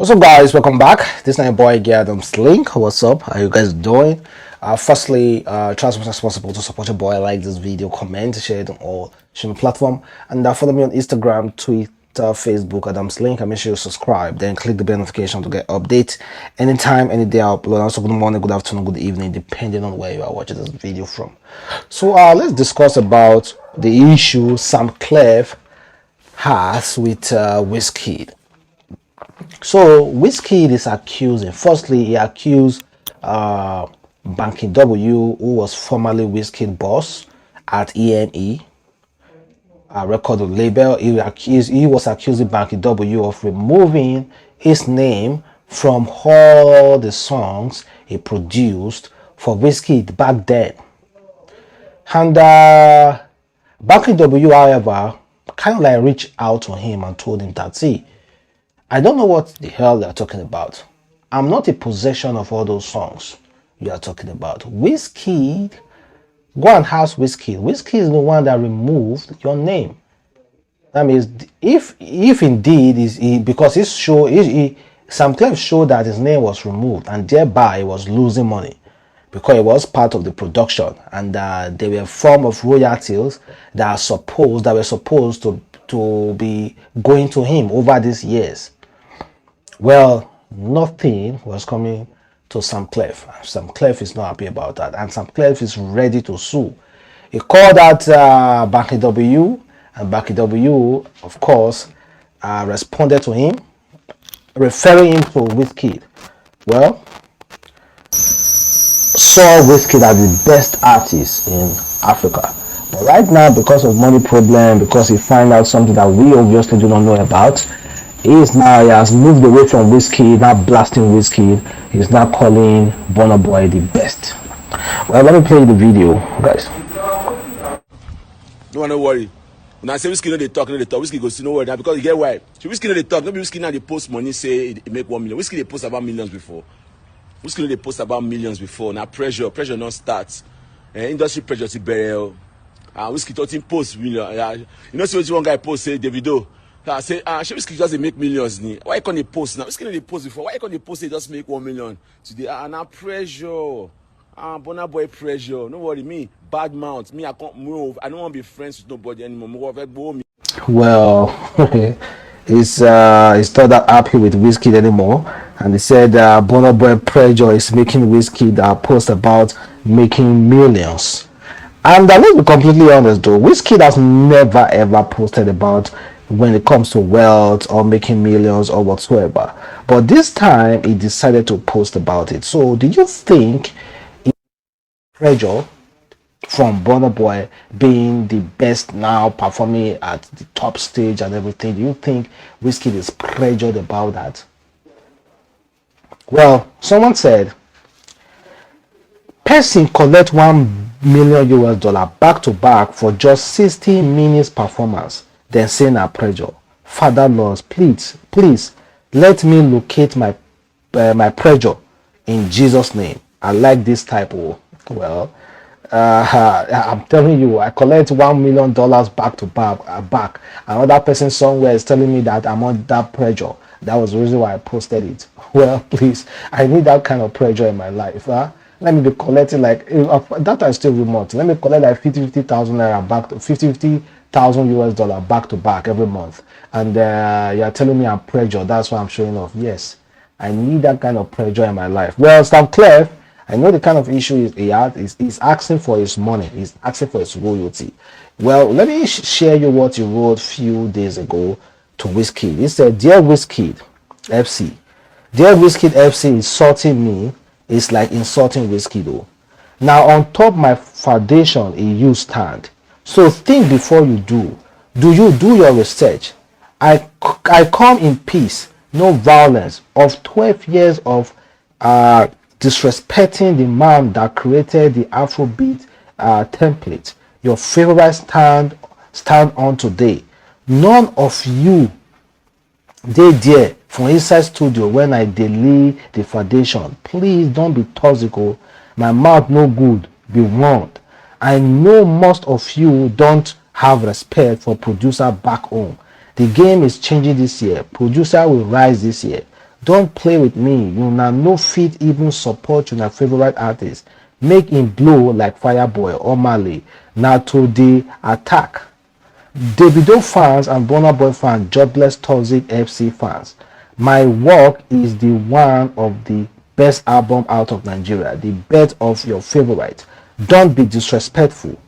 What's up, guys? Welcome back. This is my boy Adamslink. What's up? How you guys doing? Firstly, try as much as possible to support your boy. Like this video, comment, share it on all social platform, and follow me on Instagram, Twitter, Facebook, adamslink. And make sure you subscribe. Then click the bell notification to get updates anytime, any day I upload. Also, good morning, good afternoon, good evening, depending on where you are watching this video from. So, let's discuss about the issue Sam Clef has with Wizkid. So Wizkid is accusing. Firstly, he accused Banky W, who was formerly Wizkid boss at EME, record label. He was accusing Banky W of removing his name from all the songs he produced for Wizkid back then. And Banky W, however, kind of like reached out to him and told him that, see, I don't know what the hell they're talking about. I'm not in possession of all those songs you are talking about. Wizkid, go and ask Wizkid. Wizkid is the one that removed your name. That means if indeed is he, because his show, Sam Clef showed that his name was removed and thereby he was losing money because it was part of the production, and they were a form of royalties that were supposed to be going to him over these years. Well, nothing was coming to Sam Clef. Sam Clef is not happy about that, and Sam Clef is ready to sue. He called out Banky W, and Banky W, of course, responded to him, referring him to Wizkid. Well, saw Wizkid as the best artist in Africa. But right now, because of money problem, because he found out something that we obviously do not know about, he has moved away from Wizkid, now blasting Wizkid. He's now calling Burna Boy the best. Well, let me play the video, guys. No worry. When I say Wizkid no dey talk, Wizkid go see no worry now because you get why. So Wizkid no dey talk, no be Wizkid now dey post money say he make 1 million. Wizkid dey post about millions before. Wizkid no dey post about millions before. Now pressure not starts. Industry pressure to burial. Wizkid thought him post million. You know, see what one guy post say Davido. I say, Wizkid just make millions. Why can't he post now? Wizkid no dey post before. Why can't he post he just make 1 million today? Now pressure. Burna Boy pressure. No worry, me bad mouth. Me I can't move. I don't want to be friends with nobody anymore. Well, he's not that happy with Wizkid anymore, and he said Burna Boy pressure is making Wizkid post about making millions. And let's be completely honest though, Wizkid has never ever posted about when it comes to wealth or making millions or whatsoever. But this time he decided to post about it. So do you think pressure from Burna Boy being the best now, performing at the top stage and everything, do you think Wizkid is pressured about that? Well, someone said person collect $1 million back to back for just 60 minutes performance, then say na pressure. Father Lord, please let me locate my pressure in Jesus' name. I like this type of, well, I'm telling you, I collect $1 million back to back. Another person somewhere is telling me that I'm on that pressure. That was the reason why I posted it. Well, please, I need that kind of pressure in my life. Let me be collecting like that is still remote. Let me collect like 50,000 naira back to 50,000 US dollar back to back every month. And you're telling me I'm pressured. That's why I'm showing off. Yes, I need that kind of pressure in my life. Well, Sam Clef, I know the kind of issue he had is asking for his money. He's asking for his royalty. Well, let me share you what he wrote a few days ago to Wizkid. He said, "Dear Wizkid FC, dear Wizkid FC, insulting me is like insulting Wizkid. Now on top my foundation, you stand. So think before you do. Do you do your research? I come in peace, no violence. Of 12 years of disrespecting the man that created the Afrobeat template, your favorite stand on today. None of you they there for inside studio when I delay the foundation. Please don't be toxic. My mouth no good, be warned. I know most of you don't have respect for producer back home. The game is changing this year. Producer will rise this year. Don't play with me. You na no fit even support your favorite artist. Make him blow like Fireboy or Marley. Now to the attack. Davido fans and Burna Boy fans, jobless toxic FC fans. My work is the one of the best album out of Nigeria, the best of your favorite. Don't be disrespectful.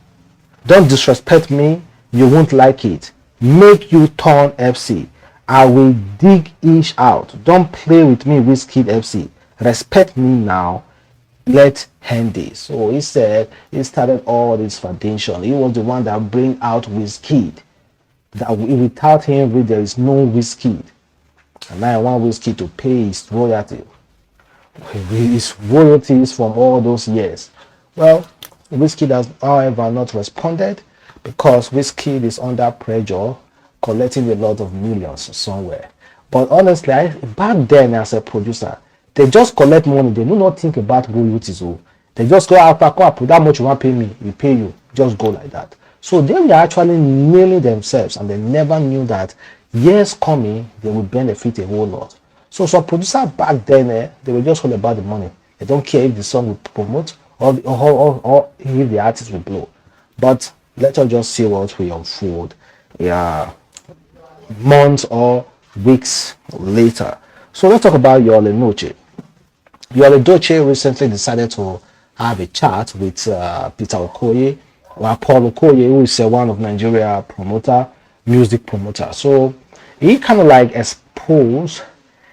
Don't disrespect me. You won't like it. Make you turn FC. I will dig ish out. Don't play with me, Wizkid FC. Respect me now. Let end this. So he said he started all this foundation. He was the one that bring out Wizkid. That without him, there is no Wizkid. And now I want Wizkid to pay his royalty. His royalties from all those years. Well, Wizkid has, however, not responded because Wizkid is under pressure, collecting a lot of millions somewhere. But honestly, back then as a producer, they just collect money. They do not think about royalties. Oh. They just go after, come up, that much you want to pay me, we pay you. Just go like that. So they were actually nailing themselves, and they never knew that years coming, they would benefit a whole lot. So some producers back then, they were just all about the money. They don't care if the song will promote or if the artist will blow. But let us just see what will unfold. Yeah, months or weeks later. So let's talk about Yul Edochie. Yul Edochie recently decided to have a chat with Peter Okoye or Paul Okoye, who is one of Nigeria promoter, music promoter. So he kind of like exposed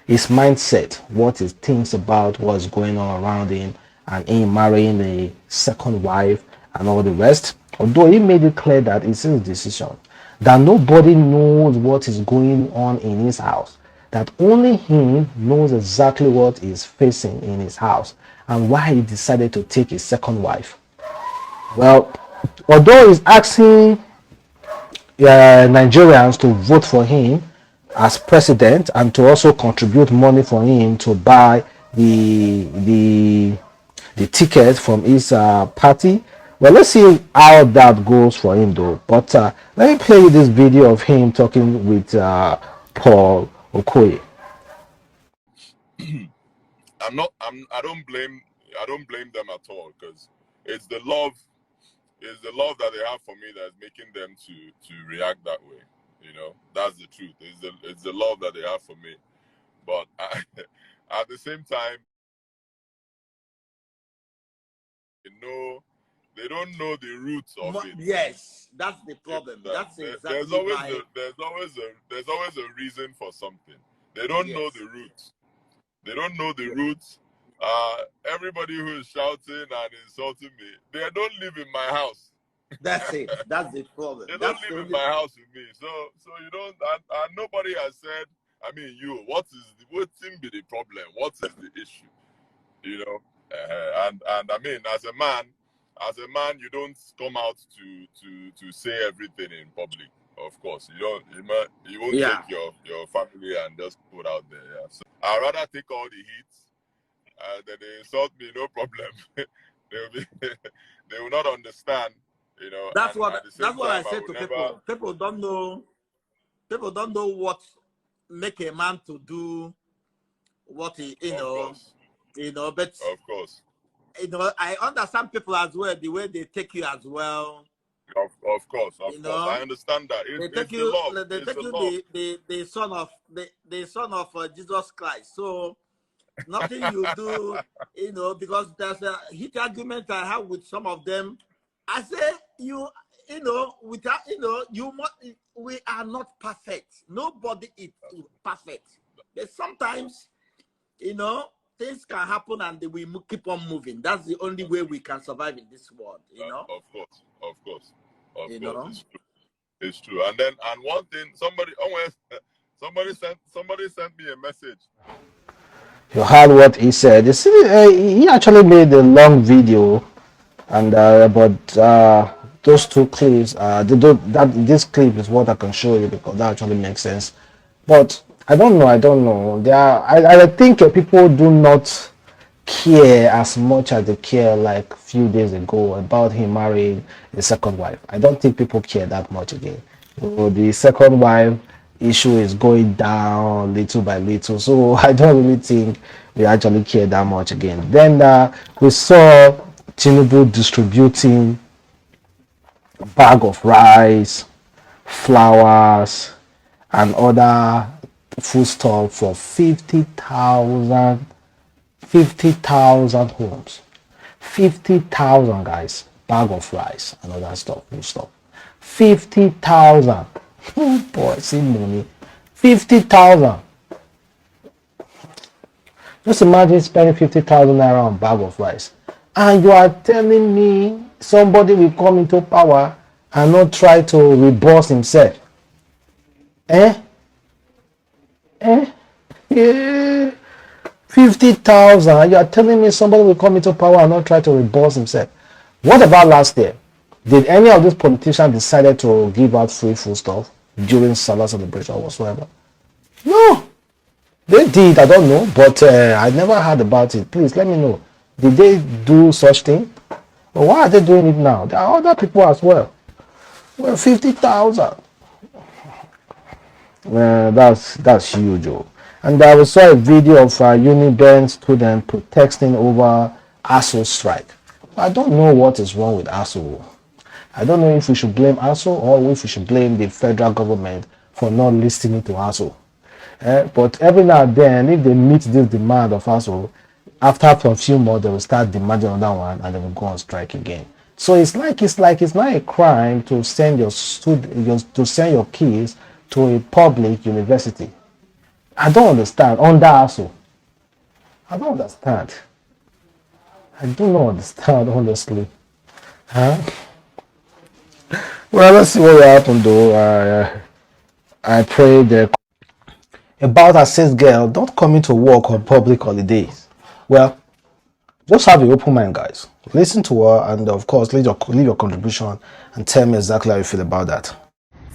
his mindset, what he thinks about what's going on around him, and him marrying a second wife and all the rest. Although he made it clear that it's his decision, that nobody knows what is going on in his house, that only him knows exactly what is facing in his house and why he decided to take a second wife. Well, although he's asking Nigerians to vote for him as president and to also contribute money for him to buy the ticket from his party. Well, let's see how that goes for him though. But let me play you this video of him talking with Paul Okoye. I don't blame them at all because it's the love that they have for me that's making them to react that way. You know, that's the truth. It's the love that they have for me. But at the same time, they don't know the roots of it. Yes, that's the problem. That's exactly there's always a reason for something. They don't know the roots. They don't know the roots. Everybody who is shouting and insulting me, they don't live in my house. That's it. That's the problem. They don't live in my house with me. So you don't. And nobody has said. I mean, what seems be the problem? What is the issue? You know. And I mean, as a man, you don't come out to say everything in public. Of course, you won't take your family and just put out there. Yeah. So I'd rather take all the heat. That they insult me, no problem. They will not understand. You know. That's what I said to people. People don't know. People don't know what make a man to do what he but of course, I understand people as well, the way they take you as well. Of course, I understand that. They take you the son of Jesus Christ. So nothing you do, because there's a heat argument I have with some of them. I say we are not perfect. Nobody is perfect. But sometimes, things can happen and we keep on moving. That's the only way we can survive in this world, Of course. It's true. And one thing, somebody sent me a message. You heard what he said. You see, he actually made a long video, and about those two clips. This clip is what I can show you because that actually makes sense. But I don't know. I think people do not care as much as they care like a few days ago about him marrying a second wife. I don't think people care that much again. The second wife issue is going down little by little. So I don't really think we actually care that much again. Then we saw Tinubu distributing a bag of rice, flowers, and other foodstuff for 50,000 homes. 50,000 guys, bag of rice and other stuff, foodstuff. 50,000. Boy, see money. 50,000. Just imagine spending 50,000 naira on a bag of rice. And you are telling me somebody will come into power and not try to reboss himself. Yeah. 50,000. You are telling me somebody will come into power and not try to reboss himself. What about last year? Did any of these politicians decided to give out free food stuff during Salah celebration or whatsoever? No. They did, I don't know, but I never heard about it. Please let me know. Did they do such thing? But why are they doing it now? There are other people as well. Well, 50,000. That's huge. Oh. And I saw a video of a Uniben student protesting over ASO strike. I don't know what is wrong with ASO. I don't know if we should blame ASO or if we should blame the federal government for not listening to ASO. But every now and then, if they meet this demand of ASO, after a few more, they will start demanding another one and they will go on strike again. So it's not a crime to send your kids to a public university. I don't understand. Under ASO, I don't understand. I do not understand, honestly. Huh? Well, let's see what will happen though. I pray that about a cis girl don't come into work on public holidays. Well, just have an open mind, guys. Listen to her and of course leave your contribution and tell me exactly how you feel about that.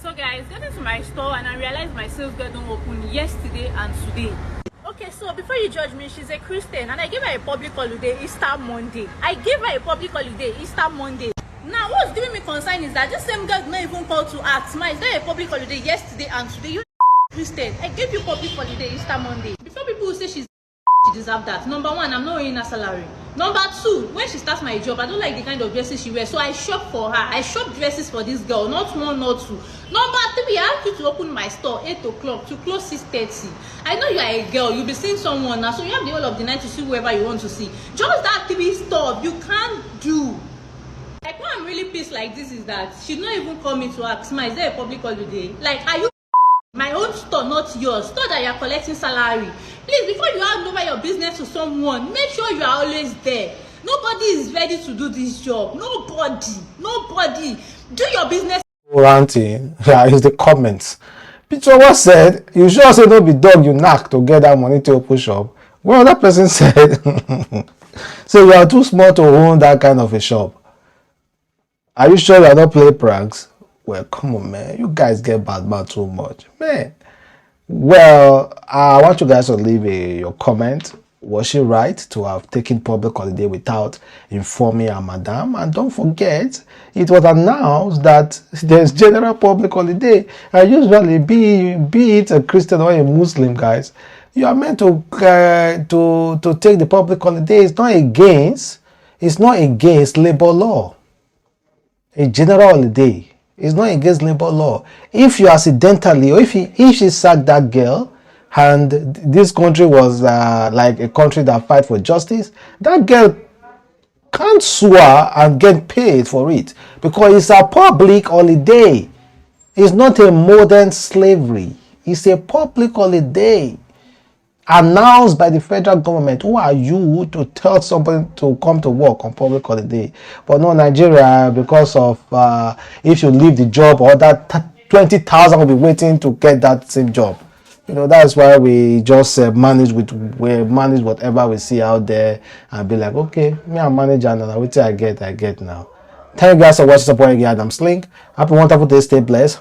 So guys, got into my store and I realized my sales girl don't open yesterday and today. Okay, so before you judge me, she's a Christian and I gave her a public holiday Easter Monday. Easter Monday. Now, what's giving me concern is that this same girl did not even call to ask, ma, is there a public holiday yesterday and today? You Christian, I gave you public holiday Easter Monday. Before people will say she deserves that. Number one, I'm not earning her salary. Number two, when she starts my job, I don't like the kind of dresses she wears, so I shop for her. I shop dresses for this girl, not one, not two. Number three, I asked you to open my store 8 o'clock to close 6:30. I know you are a girl, you'll be seeing someone now, so you have the whole of the night to see whoever you want to see. Just that 3 stuff you can't do. Like, why I'm really pissed like this is that she's not even coming to ask, ma, is there a public holiday? Like, are you my own store, not yours? Store that you're collecting salary. Please, before you hand over your business to someone, make sure you are always there. Nobody is ready to do this job. Nobody. Do your business. Ranting, is the comments. Peter what said, you sure say don't be dog you knack to get that money to open shop. Well, that person said, so you are too small to own that kind of a shop. Are you sure you are not playing pranks? Well, come on, man. You guys get bad too much, man. Well, I want you guys to leave your comment. Was she right to have taken public holiday without informing her madam? And don't forget, it was announced that there's general public holiday. And usually, be it a Christian or a Muslim, guys, you are meant to take the public holiday. It's not against labor law. A general holiday is not against labor law. If you accidentally, or if she sacked that girl, and this country was like a country that fight for justice, that girl can't sue her and get paid for it because it's a public holiday. It's not a modern slavery. It's a public holiday announced by the federal government. Who are you to tell somebody to come to work on public holiday? But no, Nigeria, because of if you leave the job, or that 20,000 will be waiting to get that same job. You know, that's why we just manage whatever we see out there and be like, okay, me I'm manager and what I get now. Thank you guys for watching. Support Adam Slink. Happy wonderful day. Stay blessed.